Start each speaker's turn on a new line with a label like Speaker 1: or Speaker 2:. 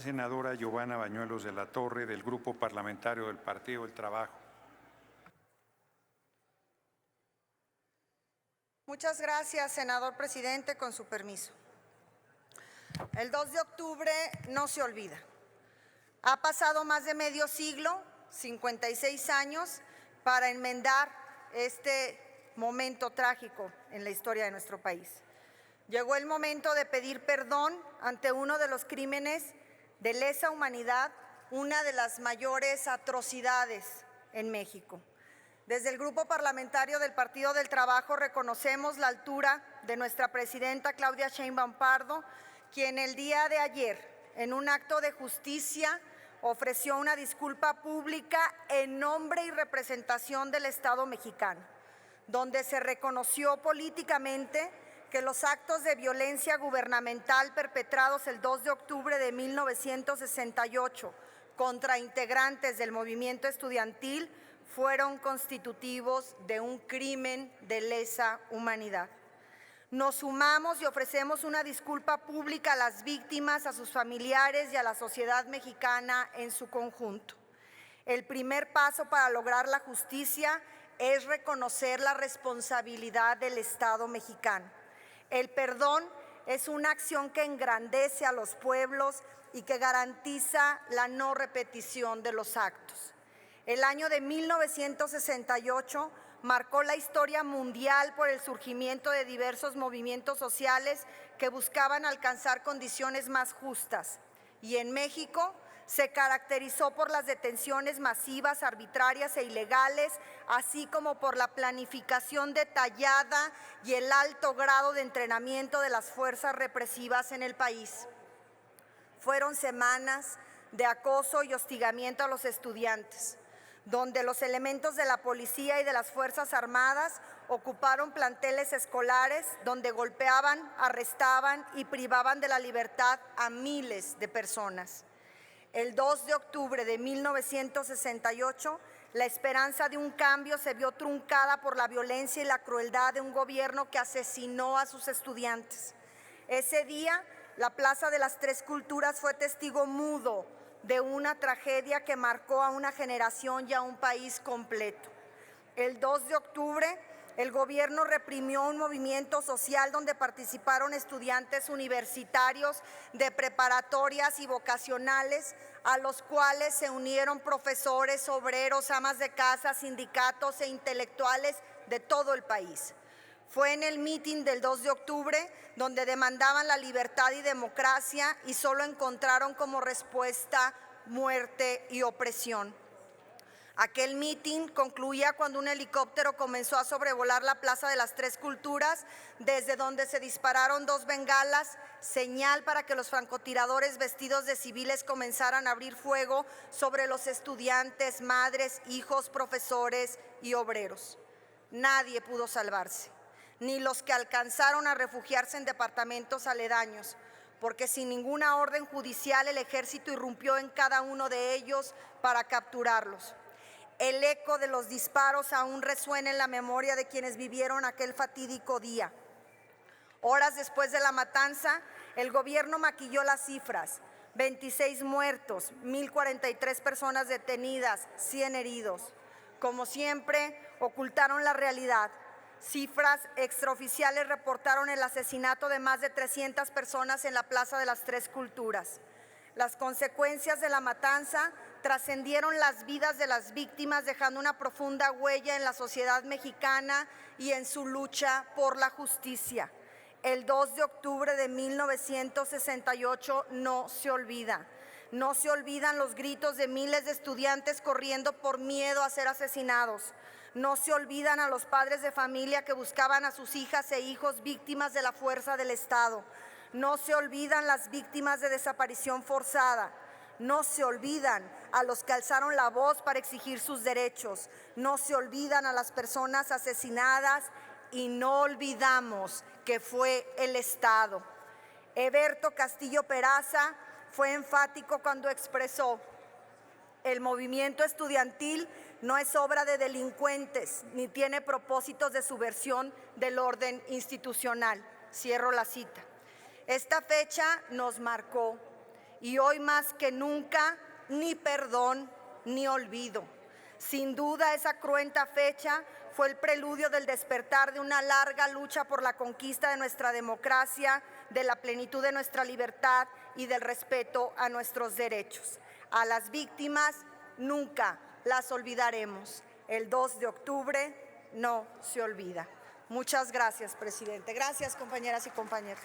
Speaker 1: Senadora Giovanna Bañuelos de la Torre, del Grupo Parlamentario del Partido del Trabajo.
Speaker 2: Muchas gracias, senador presidente, con su permiso. El 2 de octubre no se olvida. Ha pasado más de medio siglo, 56 años, para enmendar este momento trágico en la historia de nuestro país. Llegó el momento de pedir perdón ante uno de los crímenes de lesa humanidad, una de las mayores atrocidades en México. Desde el Grupo Parlamentario del Partido del Trabajo reconocemos la altura de nuestra presidenta Claudia Sheinbaum Pardo, quien el día de ayer, en un acto de justicia, ofreció una disculpa pública en nombre y representación del Estado mexicano, donde se reconoció políticamente que los actos de violencia gubernamental perpetrados el 2 de octubre de 1968 contra integrantes del movimiento estudiantil fueron constitutivos de un crimen de lesa humanidad. Nos sumamos y ofrecemos una disculpa pública a las víctimas, a sus familiares y a la sociedad mexicana en su conjunto. El primer paso para lograr la justicia es reconocer la responsabilidad del Estado mexicano. El perdón es una acción que engrandece a los pueblos y que garantiza la no repetición de los actos. El año de 1968 marcó la historia mundial por el surgimiento de diversos movimientos sociales que buscaban alcanzar condiciones más justas. Y en México se caracterizó por las detenciones masivas, arbitrarias e ilegales, así como por la planificación detallada y el alto grado de entrenamiento de las fuerzas represivas en el país. Fueron semanas de acoso y hostigamiento a los estudiantes, donde los elementos de la policía y de las Fuerzas Armadas ocuparon planteles escolares, donde golpeaban, arrestaban y privaban de la libertad a miles de personas. El 2 de octubre de 1968, la esperanza de un cambio se vio truncada por la violencia y la crueldad de un gobierno que asesinó a sus estudiantes. Ese día, la Plaza de las Tres Culturas fue testigo mudo de una tragedia que marcó a una generación y a un país completo. El 2 de octubre, el gobierno reprimió un movimiento social donde participaron estudiantes universitarios de preparatorias y vocacionales, a los cuales se unieron profesores, obreros, amas de casa, sindicatos e intelectuales de todo el país. Fue en el mitin del 2 de octubre donde demandaban la libertad y democracia y solo encontraron como respuesta muerte y opresión. Aquel mitin concluía cuando un helicóptero comenzó a sobrevolar la Plaza de las Tres Culturas, desde donde se dispararon 2 bengalas, señal para que los francotiradores vestidos de civiles comenzaran a abrir fuego sobre los estudiantes, madres, hijos, profesores y obreros. Nadie pudo salvarse, ni los que alcanzaron a refugiarse en departamentos aledaños, porque sin ninguna orden judicial el ejército irrumpió en cada uno de ellos para capturarlos. El eco de los disparos aún resuena en la memoria de quienes vivieron aquel fatídico día. Horas después de la matanza, el gobierno maquilló las cifras: 26 muertos, 1,043 personas detenidas, 100 heridos. Como siempre, ocultaron la realidad. Cifras extraoficiales reportaron el asesinato de más de 300 personas en la Plaza de las Tres Culturas. Las consecuencias de la matanza trascendieron las vidas de las víctimas, dejando una profunda huella en la sociedad mexicana y en su lucha por la justicia. El 2 de octubre de 1968 no se olvida. No se olvidan los gritos de miles de estudiantes corriendo por miedo a ser asesinados. No se olvidan a los padres de familia que buscaban a sus hijas e hijos víctimas de la fuerza del Estado. No se olvidan las víctimas de desaparición forzada. No se olvidan a los que alzaron la voz para exigir sus derechos. No se olvidan a las personas asesinadas y no olvidamos que fue el Estado. Eberto Castillo Peraza fue enfático cuando expresó: el movimiento estudiantil no es obra de delincuentes ni tiene propósitos de subversión del orden institucional. Cierro la cita. Esta fecha nos marcó. y hoy más que nunca, ni perdón ni olvido. Sin duda, esa cruenta fecha fue el preludio del despertar de una larga lucha por la conquista de nuestra democracia, de la plenitud de nuestra libertad y del respeto a nuestros derechos. A las víctimas nunca las olvidaremos. El 2 de octubre no se olvida. Muchas gracias, presidente. Gracias, compañeras y compañeros.